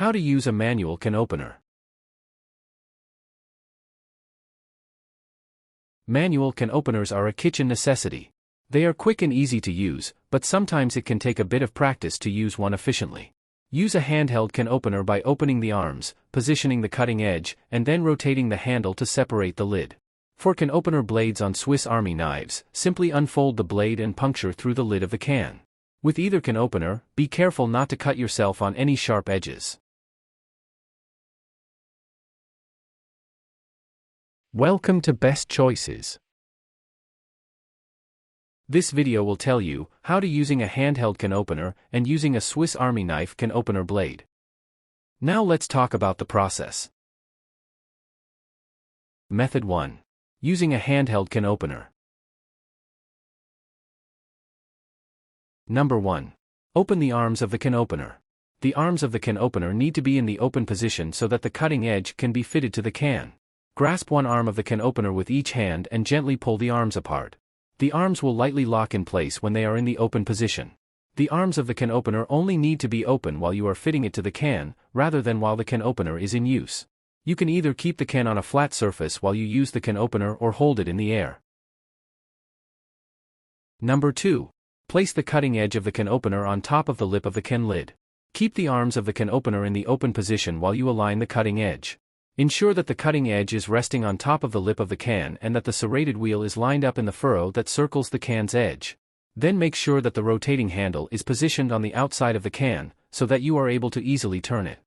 How to use a manual can opener. Manual can openers are a kitchen necessity. They are quick and easy to use, but sometimes it can take a bit of practice to use one efficiently. Use a handheld can opener by opening the arms, positioning the cutting edge, and then rotating the handle to separate the lid. For can opener blades on Swiss Army knives, simply unfold the blade and puncture through the lid of the can. With either can opener, be careful not to cut yourself on any sharp edges. Welcome to Best Choices. This video will tell you how to using a handheld can opener and using a Swiss Army knife can opener blade. Now let's talk about the process. Method 1. Using a handheld can opener. Number 1. Open the arms of the can opener. The arms of the can opener need to be in the open position so that the cutting edge can be fitted to the can. Grasp one arm of the can opener with each hand and gently pull the arms apart. The arms will lightly lock in place when they are in the open position. The arms of the can opener only need to be open while you are fitting it to the can, rather than while the can opener is in use. You can either keep the can on a flat surface while you use the can opener or hold it in the air. Number 2. Place the cutting edge of the can opener on top of the lip of the can lid. Keep the arms of the can opener in the open position while you align the cutting edge. Ensure that the cutting edge is resting on top of the lip of the can and that the serrated wheel is lined up in the furrow that circles the can's edge. Then make sure that the rotating handle is positioned on the outside of the can, so that you are able to easily turn it.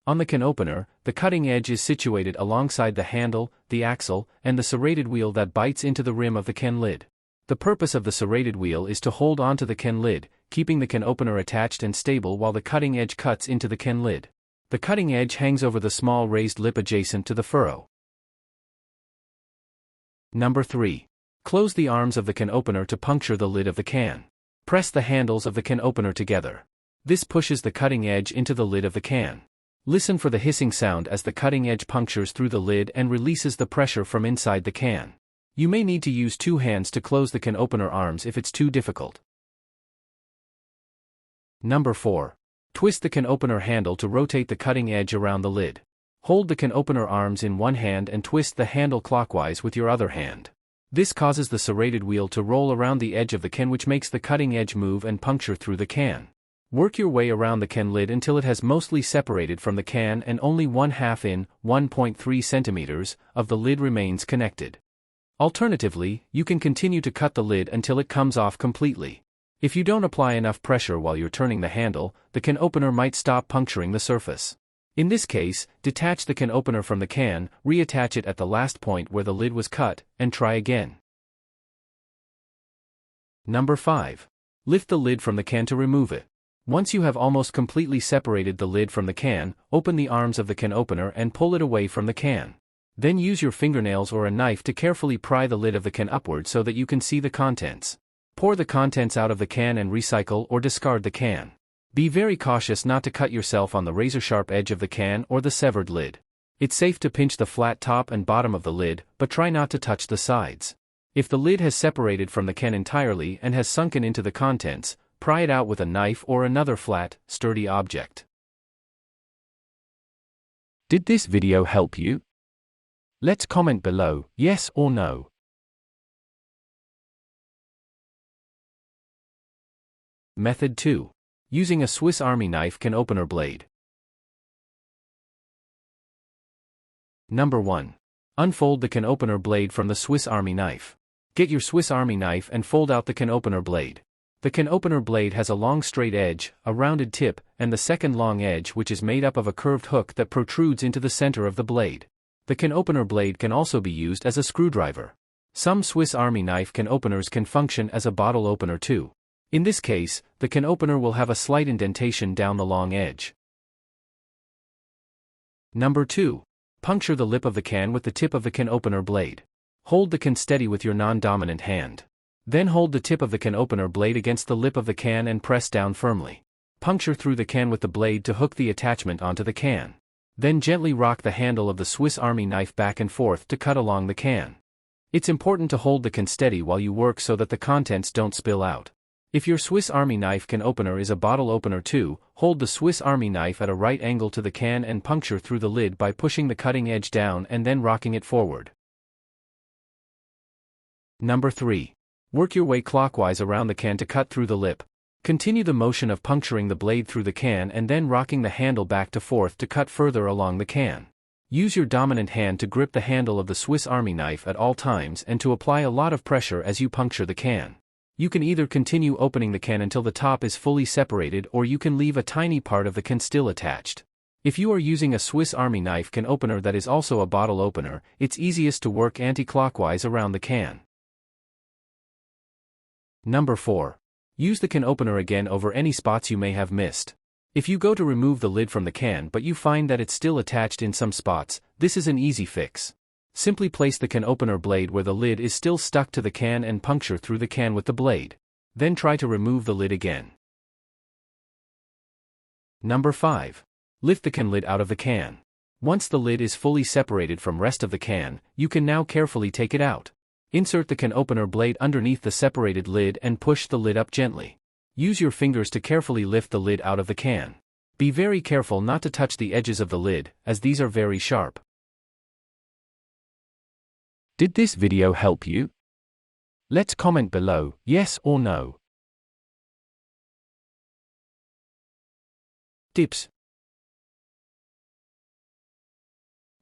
On the can opener, the cutting edge is situated alongside the handle, the axle, and the serrated wheel that bites into the rim of the can lid. The purpose of the serrated wheel is to hold onto the can lid, keeping the can opener attached and stable while the cutting edge cuts into the can lid. The cutting edge hangs over the small raised lip adjacent to the furrow. Number 3. Close the arms of the can opener to puncture the lid of the can. Press the handles of the can opener together. This pushes the cutting edge into the lid of the can. Listen for the hissing sound as the cutting edge punctures through the lid and releases the pressure from inside the can. You may need to use 2 hands to close the can opener arms if it's too difficult. Number 4. Twist the can opener handle to rotate the cutting edge around the lid. Hold the can opener arms in one hand and twist the handle clockwise with your other hand. This causes the serrated wheel to roll around the edge of the can, which makes the cutting edge move and puncture through the can. Work your way around the can lid until it has mostly separated from the can and only 1/2 in, 1.3 centimeters, of the lid remains connected. Alternatively, you can continue to cut the lid until it comes off completely. If you don't apply enough pressure while you're turning the handle, the can opener might stop puncturing the surface. In this case, detach the can opener from the can, reattach it at the last point where the lid was cut, and try again. Number 5. Lift the lid from the can to remove it. Once you have almost completely separated the lid from the can, open the arms of the can opener and pull it away from the can. Then use your fingernails or a knife to carefully pry the lid of the can upward so that you can see the contents. Pour the contents out of the can and recycle or discard the can. Be very cautious not to cut yourself on the razor-sharp edge of the can or the severed lid. It's safe to pinch the flat top and bottom of the lid, but try not to touch the sides. If the lid has separated from the can entirely and has sunken into the contents, pry it out with a knife or another flat, sturdy object. Did this video help you? Let's comment below, yes or no. Method 2. Using a Swiss Army knife can opener blade. Number 1. Unfold the can opener blade from the Swiss Army knife. Get your Swiss Army knife and fold out the can opener blade. The can opener blade has a long straight edge, a rounded tip, and the second long edge, which is made up of a curved hook that protrudes into the center of the blade. The can opener blade can also be used as a screwdriver. Some Swiss Army knife can openers can function as a bottle opener too. In this case, the can opener will have a slight indentation down the long edge. Number 2. Puncture the lip of the can with the tip of the can opener blade. Hold the can steady with your non-dominant hand. Then hold the tip of the can opener blade against the lip of the can and press down firmly. Puncture through the can with the blade to hook the attachment onto the can. Then gently rock the handle of the Swiss Army knife back and forth to cut along the can. It's important to hold the can steady while you work so that the contents don't spill out. If your Swiss Army knife can opener is a bottle opener too, hold the Swiss Army knife at a right angle to the can and puncture through the lid by pushing the cutting edge down and then rocking it forward. Number 3. Work your way clockwise around the can to cut through the lip. Continue the motion of puncturing the blade through the can and then rocking the handle back to forth to cut further along the can. Use your dominant hand to grip the handle of the Swiss Army knife at all times and to apply a lot of pressure as you puncture the can. You can either continue opening the can until the top is fully separated, or you can leave a tiny part of the can still attached. If you are using a Swiss Army knife can opener that is also a bottle opener, it's easiest to work anti-clockwise around the can. Number 4. Use the can opener again over any spots you may have missed. If you go to remove the lid from the can but you find that it's still attached in some spots, this is an easy fix. Simply place the can opener blade where the lid is still stuck to the can and puncture through the can with the blade. Then try to remove the lid again. Number 5. Lift the can lid out of the can. Once the lid is fully separated from rest of the can, you can now carefully take it out. Insert the can opener blade underneath the separated lid and push the lid up gently. Use your fingers to carefully lift the lid out of the can. Be very careful not to touch the edges of the lid, as these are very sharp. Did this video help you? Let's comment below, yes or no. Tips.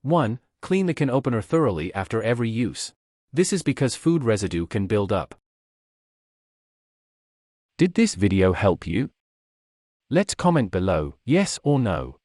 1. Clean the can opener thoroughly after every use. This is because food residue can build up. Did this video help you? Let's comment below, yes or no.